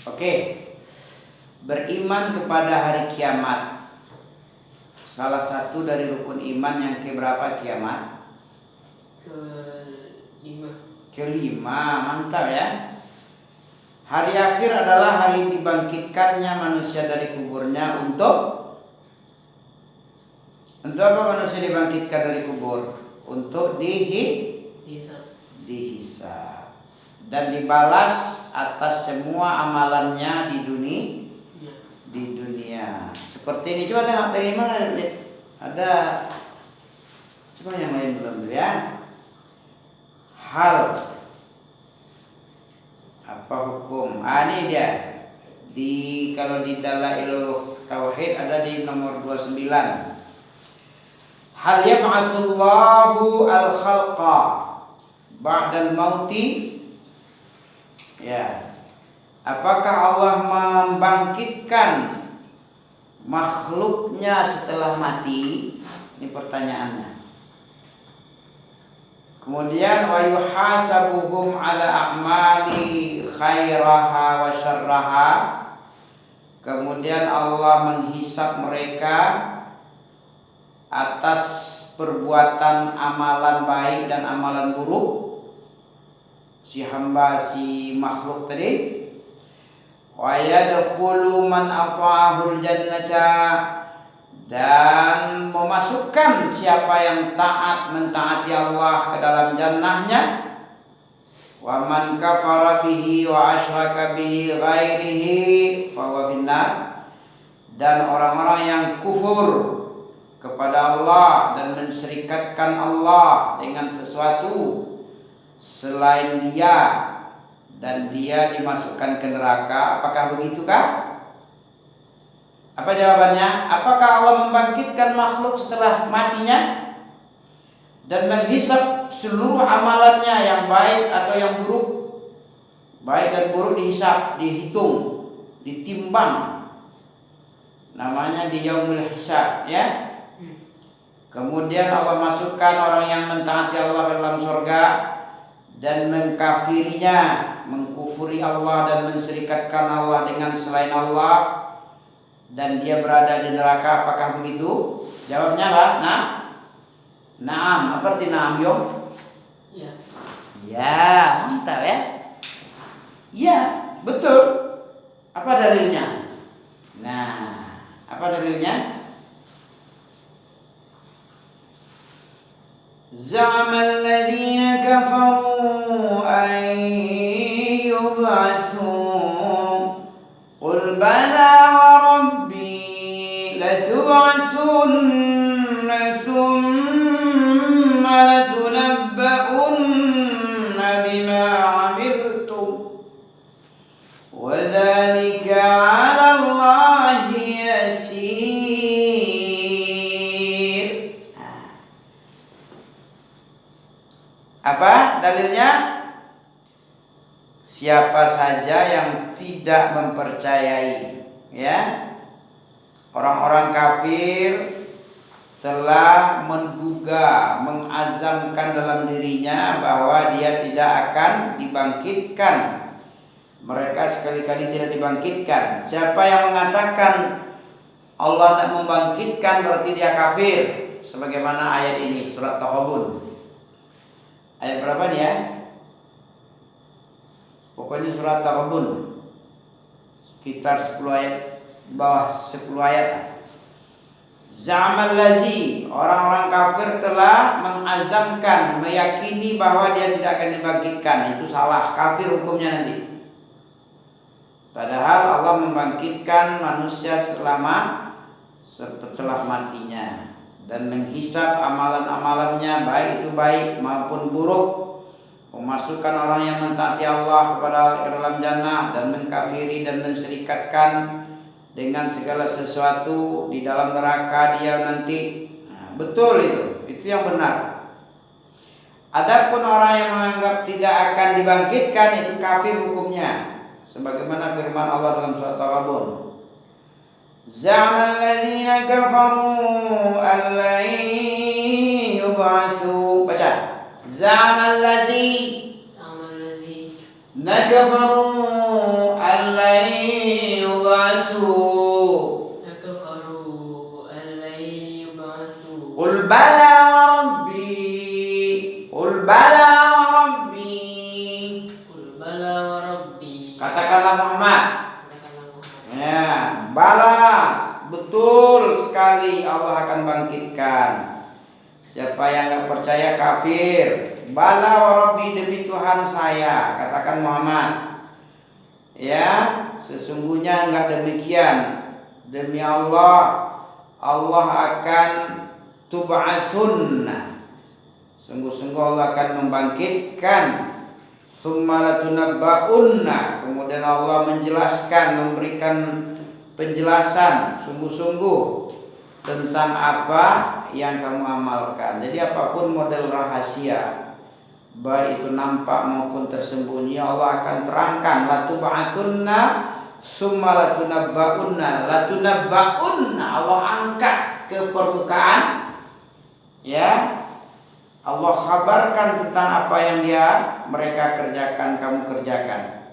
Oke. Beriman kepada hari kiamat. Salah satu dari rukun iman yang keberapa kiamat? Kelima, mantap ya. Hari akhir adalah hari dibangkitkannya manusia dari kuburnya untuk apa manusia dibangkitkan dari kubur? Untuk dihisab dan dibalas atas semua amalannya di dunia. Seperti ini, coba tengok dari mana ada. Coba yang lain belum ya. Hal apa hukum? Ini dia. Kalau di Dalailul Tauhid ada di nomor 29. Hal yab'atsullahu al-khalqa ba'dal mauti. Ya. Apakah Allah membangkitkan makhluknya setelah mati? Ini pertanyaannya. Kemudian wa yuhasabuhum ala a'mali khairaha wa syarraha. Kemudian Allah menghisab mereka atas perbuatan amalan baik dan amalan buruk si hamba, si makhluk tadi. Wa yadkhulu man ata'ahul jannata, dan memasukkan siapa yang taat mentaati Allah ke dalam jannahnya. Wa man kafara bihi wa asyraka bihi ghairihi fa huwa finnar, dan orang-orang yang kufur kepada Allah dan mensyirikatkan Allah dengan sesuatu selain Dia, dan dia dimasukkan ke neraka. Apakah begitukah? Apa jawabannya? Apakah Allah membangkitkan makhluk setelah matinya dan menghisab seluruh amalannya yang baik atau yang buruk? Baik dan buruk dihisab, dihitung, ditimbang. Namanya di yaumul hisab ya. Kemudian Allah masukkan orang yang mentaati Allah ke dalam surga dan mengkafirinya, mengkufuri Allah dan mensyirikatkan Allah dengan selain Allah, dan dia berada di neraka. Apakah begitu? Jawabnya apa? Naam. Apa arti naam, Yom? Ya. Ya, mantap ya. Ya, betul. Apa dalilnya? Nah, apa dalilnya? Za'amal ladzina kafaru an yub'atsu qul bala wa rabbi latub'atsunna thumma latunabba'unna bima 'amiltum wa dzalika 'ala Allahi yasir. Apa dalilnya? Siapa saja yang tidak mempercayai, ya, orang-orang kafir telah menduga, mengazamkan dalam dirinya bahwa dia tidak akan dibangkitkan. Mereka sekali-kali tidak dibangkitkan. Siapa yang mengatakan Allah tidak membangkitkan berarti dia kafir. Sebagaimana ayat ini, surat Taghabun. Ayat berapa nih ya? Pokoknya surat Taghabun, sekitar 10 ayat, bawah 10 ayat. Za'amal lazi, orang-orang kafir telah mengazamkan, meyakini bahwa dia tidak akan dibangkitkan. Itu salah, kafir hukumnya nanti. Padahal Allah membangkitkan manusia setelah matinya dan menghisab amalan-amalannya, baik itu baik maupun buruk, memasukkan orang yang mentaati Allah ke dalam jannah dan mengkafiri dan mensyirikatkan dengan segala sesuatu di dalam neraka dia nanti. Betul itu yang benar. Adapun orang yang menganggap tidak akan dibangkitkan, itu kafir hukumnya. Sebagaimana firman Allah dalam surat Taghabun. Za'amal ladzina kafaru an lan yub'atsu. Baca. Za'amal ladzina kafaru an lan bala wa rabbi. Qul bala wa rabbi. Qul bala wa rabbi. Katakanlah Muhammad. Ya, bala, betul sekali Allah akan bangkitkan. Siapa yang nggak percaya kafir. Bala wa rabbi, demi Tuhan saya, katakan Muhammad. Ya, sesungguhnya enggak demikian. Demi Allah, Allah akan tub'atsunna. Sungguh-sungguh Allah akan membangkitkan. Tsumma latunabba'unna. Kemudian Allah menjelaskan, memberikan penjelasan sungguh-sungguh tentang apa yang kamu amalkan. Jadi apapun model rahasia, baik itu nampak maupun tersembunyi, Allah akan terangkan. Latub'atsunna tsumma latunabba'unna. Latunabba'unna, Allah angkat ke permukaan. Ya, Allah kabarkan tentang apa yang mereka kerjakan, kamu kerjakan.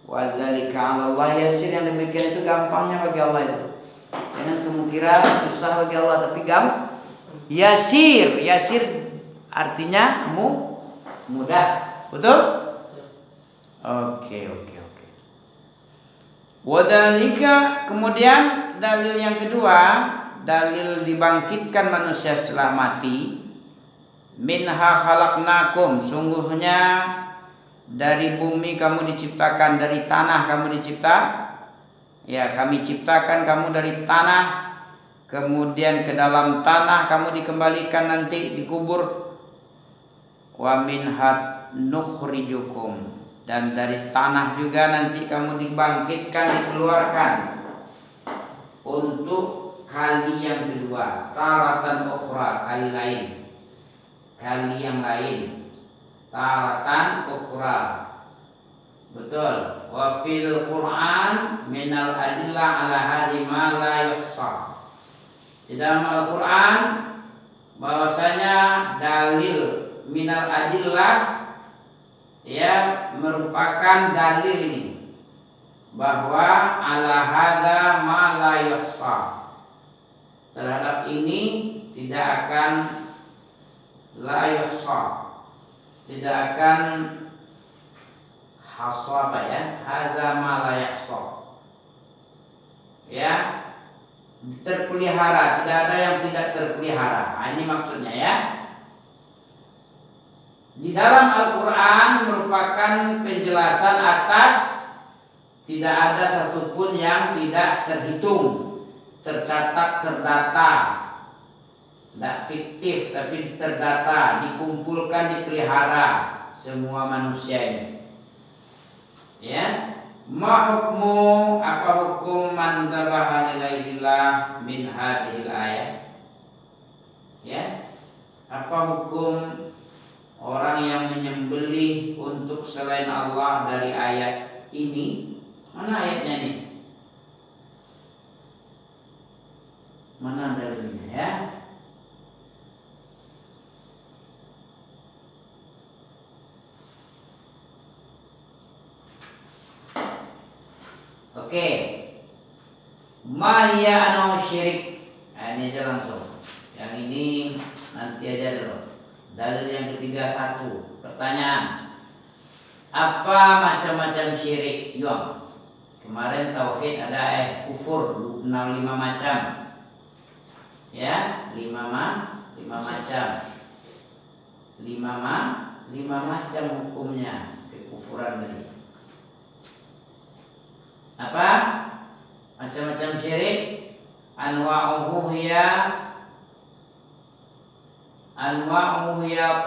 Wa zalika 'ala Allah yasir, yang demikian itu gampangnya bagi Allah itu. Jangan kamu kira susah bagi Allah, tapi yasir. Yasir artinya mudah. Betul? Oke. Wadalika, kemudian dalil yang kedua, dalil dibangkitkan manusia setelah mati. Minha khalaqnakum, sungguhnya dari bumi kamu diciptakan, dari tanah kamu ya, kami ciptakan kamu dari tanah, kemudian ke dalam tanah kamu dikembalikan nanti dikubur. Wa minha nukhrijukum, dan dari tanah juga nanti kamu dibangkitkan, dikeluarkan untuk kali yang kedua. Taratan ukhra, kali yang lain. Taratan ukhra. Betul. Wa fil Qur'an minal adillah ala hadhi ma la yuhsa. Di dalam Al-Qur'an bahwasanya dalil minal adillah, ya, merupakan dalil ini bahwa ala hadza ma la yuhsa, terhadap ini tidak akan la yuhsa, tidak akan haswa, ya, hadza ma la yuhsa, ya, terpelihara, tidak ada yang tidak terpelihara. Nah, ini maksudnya, ya. Di dalam Al-Quran merupakan penjelasan atas tidak ada satupun yang tidak terhitung, tercatat, terdata. Tidak fiktif, tapi terdata, dikumpulkan, dipelihara semua manusia ini. Ya, ma hukmu, apa hukum man dzabaha li ghairillah min hadhil ayat? Ya, apa hukum orang yang menyembelih untuk selain Allah dari ayat ini? Mana ayatnya nih? Mana dalilnya, ya? Oke. Ma hiya anau syirik. Nah, ini aja langsung. Yang ini nanti aja dulu. Dalil yang ketiga satu. Pertanyaan, apa macam-macam syirik? Yuang. Kemarin tauhid ada kufur 5 macam. Ya, 5 macam. 5 macam hukumnya kekufuran tadi. Apa? Macam-macam syirik. Anwa'uhu ya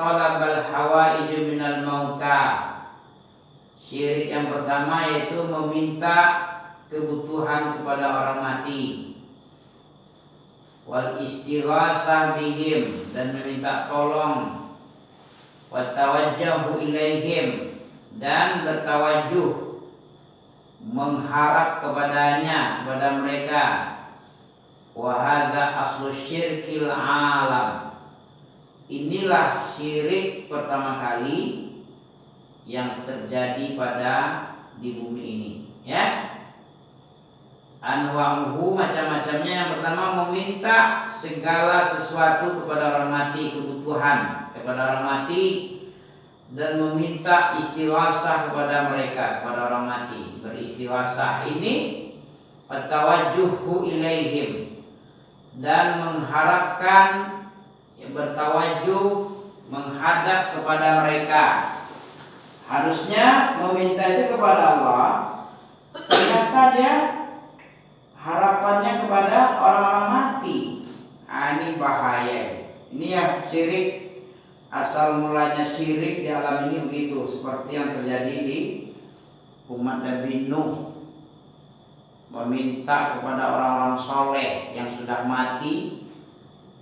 talabal hawaij minal mauta. Syirik yang pertama yaitu meminta kebutuhan kepada orang mati. Wal istighasah bihim, dan meminta tolong. Wa tawajjahu ilaihim, dan bertawajuh, mengharap kepadanya, kepada mereka. Wa hadza aslu syirkil alam. Inilah syirik pertama kali yang terjadi di bumi ini, ya. Anwa'uhu, macam-macamnya. Yang pertama, meminta segala sesuatu kepada orang mati, kebutuhan kepada orang mati, dan meminta istighosah kepada mereka, kepada orang mati. Beristighosah ini at-tawajjuhu ilaihim, dan mengharapkan, bertawajuh, menghadap kepada mereka. Harusnya meminta itu kepada Allah, ternyata dia harapannya kepada orang-orang mati. Ini bahaya. Ini ya syirik. Asal mulanya syirik di alam ini begitu, seperti yang terjadi di umat Nabi Nuh. Meminta kepada orang-orang soleh yang sudah mati,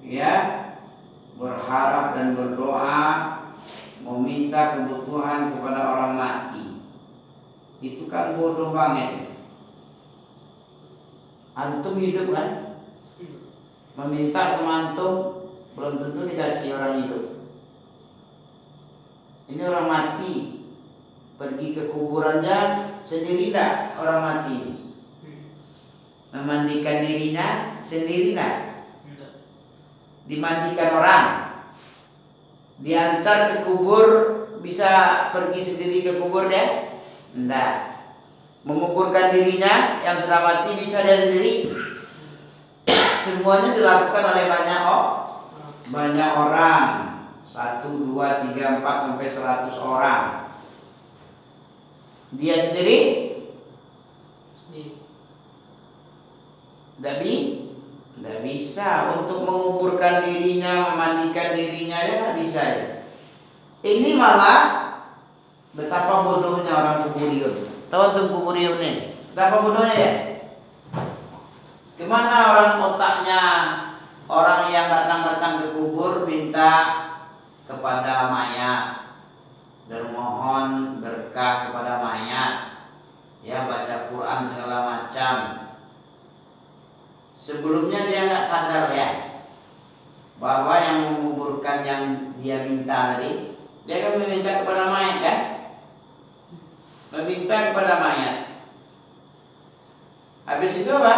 ya, berharap dan berdoa, meminta kebutuhan kepada orang mati. Itu kan bodoh banget. Antum hidup kan? Meminta sama antum belum tentu dikasih orang hidup. Ini orang mati, pergi ke kuburannya sendiri tak orang mati? Memandikan dirinya sendiri tak? Dimandikan orang? Diantar ke kubur, bisa pergi sendiri ke kubur dia? Tidak. Menguburkan dirinya yang sudah mati bisa dia sendiri? Semuanya dilakukan oleh banyak orang. 1, 2, 3, 4 sampai 100 orang. Dia sendiri? Tidak bisa. Untuk menguburkan dirinya, memandikan dirinya, ya tidak bisa ya. Ini malah betapa bodohnya orang kuburiun. Tahu antum kuburiun nih? Betapa bodohnya ya. Kemana orang otaknya orang yang datang ke kubur minta kepada mayat, bermohon berkah kepada mayat, ya, baca Quran segala macam. Sebelumnya dia nggak sadar ya bahwa yang menguburkan yang dia minta tadi, dia kan meminta kepada mayat kan? Meminta kepada mayat. Habis itu apa?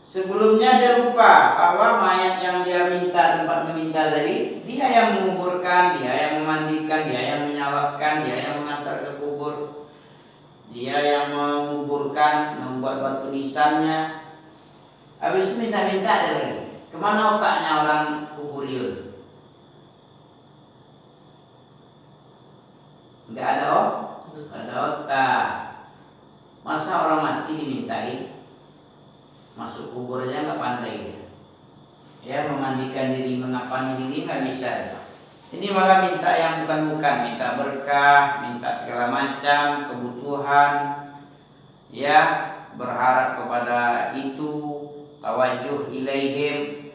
Sebelumnya dia lupa bahwa mayat yang dia minta, tempat meminta tadi, dia yang menguburkan, dia yang memandikan, dia yang menyalatkan, dia yang mengantar ke kubur, dia yang menguburkan, membuat batu nisannya. Habis itu minta-minta dia lagi. Kemana otaknya orang kuburiun? Enggak ada ada otak. Masa orang mati dimintai? Masuk kuburnya nggak pandai dia. Ya, memandikan diri, mengapani diri nggak bisa. Ini malah minta yang bukan-bukan, minta berkah, minta segala macam kebutuhan, ya, berharap kepada itu, tawajuh ilaihim.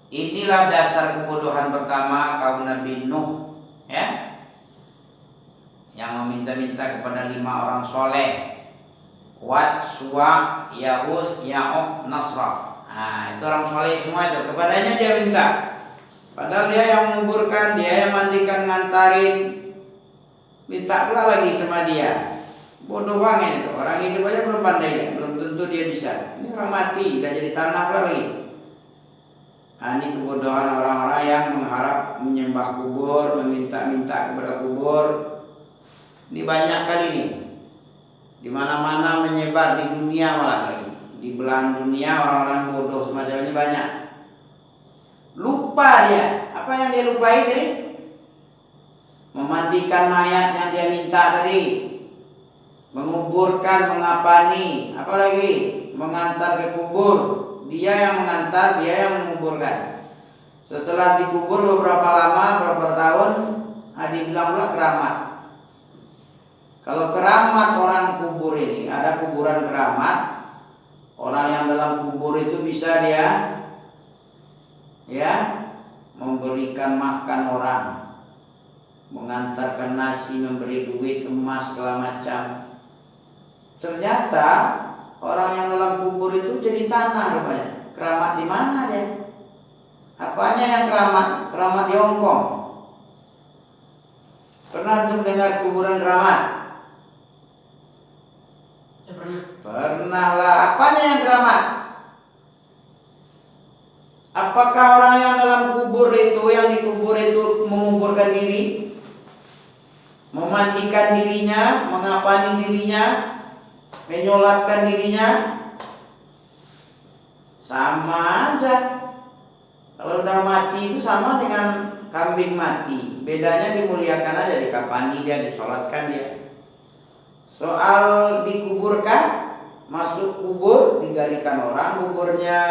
Inilah dasar kebodohan pertama kaum Nabi Nuh, ya, yang meminta-minta kepada 5 orang soleh. Wat, Suwa, Yahus, Ya'uq, Nasrah. Itu orang soleh semua itu. Kepadanya dia minta. Padahal dia yang menguburkan, dia yang mandikan, ngantarin. Minta pula lagi sama dia. Bodoh banget itu. Orang hidup aja belum pandai ya. Belum tentu dia bisa. Ini orang mati, udah jadi tanah pula lagi. Ini kebodohan orang-orang yang mengharap menyembah kubur, meminta-minta kepada kubur. Ini banyak kali ini. Di mana-mana menyebar di dunia, malah lagi di belahan dunia orang-orang bodoh semacam ini banyak. Lupa dia. Apa yang dia lupai tadi? Memandikan mayat yang dia minta tadi, menguburkan, mengapani, apalagi mengantar ke kubur. Dia yang mengantar, dia yang menguburkan. Setelah dikubur beberapa lama, beberapa tahun, dibilang pula keramat. Kalau keramat orang kubur ini, ada kuburan keramat. Orang yang dalam kubur itu bisa dia, ya, memberikan makan orang, mengantarkan nasi, memberi duit, emas, segala macam. Ternyata orang yang dalam kubur itu jadi tanah rupanya. Keramat di mana dia? Apanya yang keramat? Keramat di Hongkong. Pernah tuh dengar kuburan keramat? Ya pernah. Pernahlah. Apanya yang keramat? Apakah orang yang dalam kubur itu, yang dikubur itu menguburkan diri, memandikan dirinya, mengapani dirinya, menyolatkan dirinya? Sama aja. Kalau udah mati itu sama dengan kambing mati. Bedanya dimuliakan aja, dikapani dia, disolatkan dia. Soal dikuburkan, masuk kubur, digalikan orang kuburnya,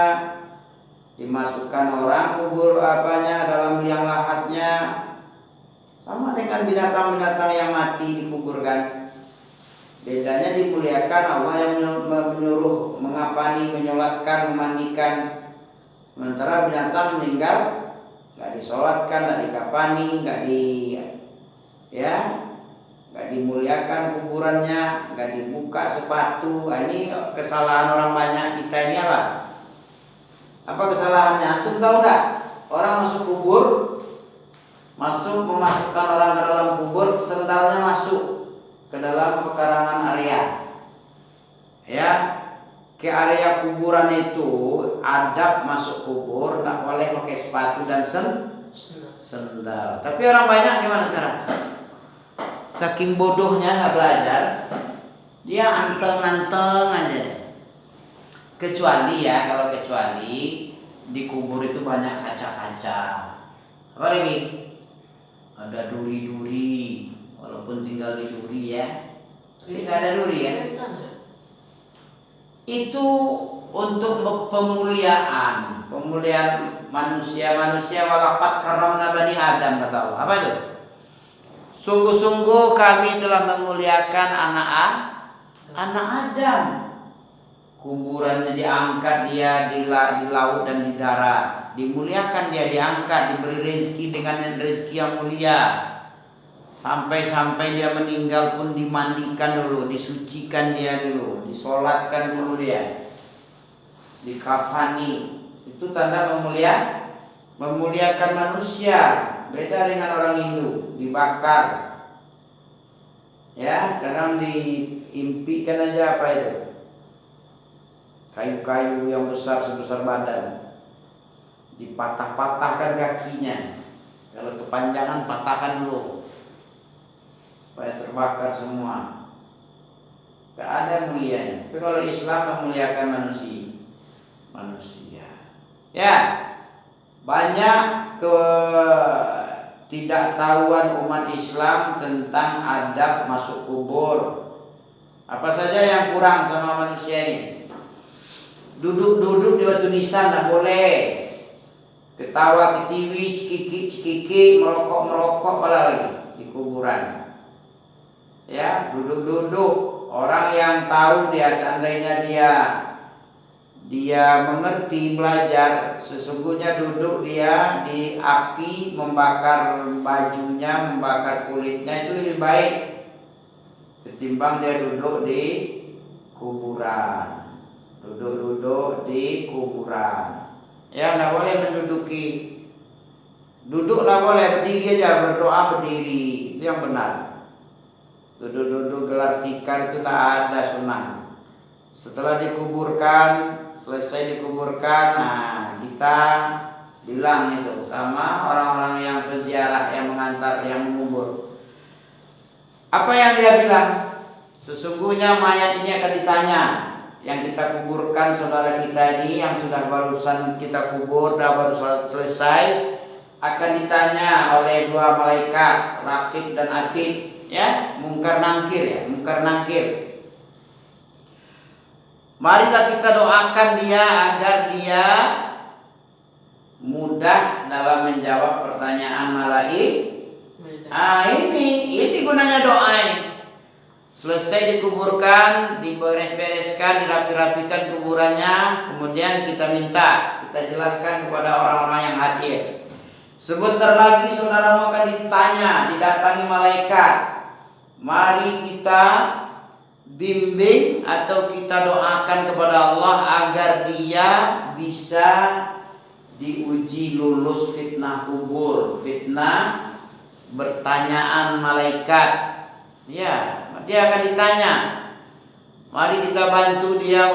dimasukkan orang kubur dalam liang lahatnya. Sama dengan binatang-binatang yang mati dikuburkan. Bedanya dimuliakan Allah yang menyuruh mengapani, menyolatkan, memandikan. Sementara binatang meninggal nggak disolatkan, nggak dikapani, nggak dimuliakan kuburannya, nggak dibuka sepatu. Ini kesalahan orang banyak kita ini apa? Apa kesalahannya? Antum tahu nggak? Orang masuk kubur, memasukkan orang ke dalam kubur, sendalnya masuk ke dalam pekarangan area. Ya, ke area kuburan itu adab masuk kubur, nggak boleh pakai sepatu dan sendal. Tapi orang banyak gimana sekarang? Saking bodohnya nggak belajar, dia anteng-anteng aja deh. Kecuali di kubur itu banyak kaca-kaca. Apa lagi? Ada duri-duri, walaupun tinggal di duri ya. Tapi nggak ada duri ya. Itu untuk pemuliaan manusia walakat karamna bani Adam, kata Allah. Apa itu? Sungguh-sungguh kami telah memuliakan anak Adam. Kuburannya diangkat dia di laut dan di darat. Dimuliakan dia, diangkat, diberi rezeki dengan rezeki yang mulia. Sampai-sampai dia meninggal pun dimandikan dulu, disucikan dia dulu, disolatkan dulu dia, dikafani. Itu tanda memuliakan manusia. Beda dengan orang Hindu, dibakar. Ya, kadang diimpikan aja apa itu? Kayu-kayu yang besar sebesar badan. Dipatah-patahkan kakinya. Kalau kepanjangan patahkan dulu, supaya terbakar semua. Gak ada mulianya. Tapi kalau Islam memuliakan manusia. Ya, banyak ketidaktahuan umat Islam tentang adab masuk kubur. Apa saja yang kurang sama manusia ini? Duduk-duduk di batu nisan tak boleh. Ketawa ketiwi, cikiki, merokok malah lagi di kuburan. Ya, duduk-duduk. Orang yang tahu dia, seandainya dia mengerti, belajar, sesungguhnya duduk dia di api, membakar bajunya, membakar kulitnya itu lebih baik ketimbang dia duduk di kuburan. Duduk di kuburan. Ya, tidak boleh menduduki. Duduk tidak boleh, berdiri aja, berdoa berdiri. Itu yang benar. Duduk gelar tikar itu tidak ada sunnah. Setelah dikuburkan, selesai dikuburkan, nah kita bilang itu sama orang-orang yang berziarah, yang mengantar, yang mengubur. Apa yang dia bilang? Sesungguhnya mayat ini akan ditanya. Yang kita kuburkan saudara kita ini, yang sudah barusan kita kubur, dah baru selesai, akan ditanya oleh dua malaikat, Raqib dan Atid, ya, mungkar nangkir. Marilah kita doakan dia agar dia mudah dalam menjawab pertanyaan malaikat. Ini gunanya doa ini. Selesai dikuburkan, diberes-bereskan, dirapi-rapikan kuburannya, kemudian kita jelaskan kepada orang-orang yang hadir. Sebentar lagi saudaramu akan ditanya, didatangi malaikat. Mari kita bimbing atau kita doakan kepada Allah agar dia bisa diuji lulus fitnah kubur, fitnah bertanyaan malaikat. Ya, dia akan ditanya, Mari kita bantu dia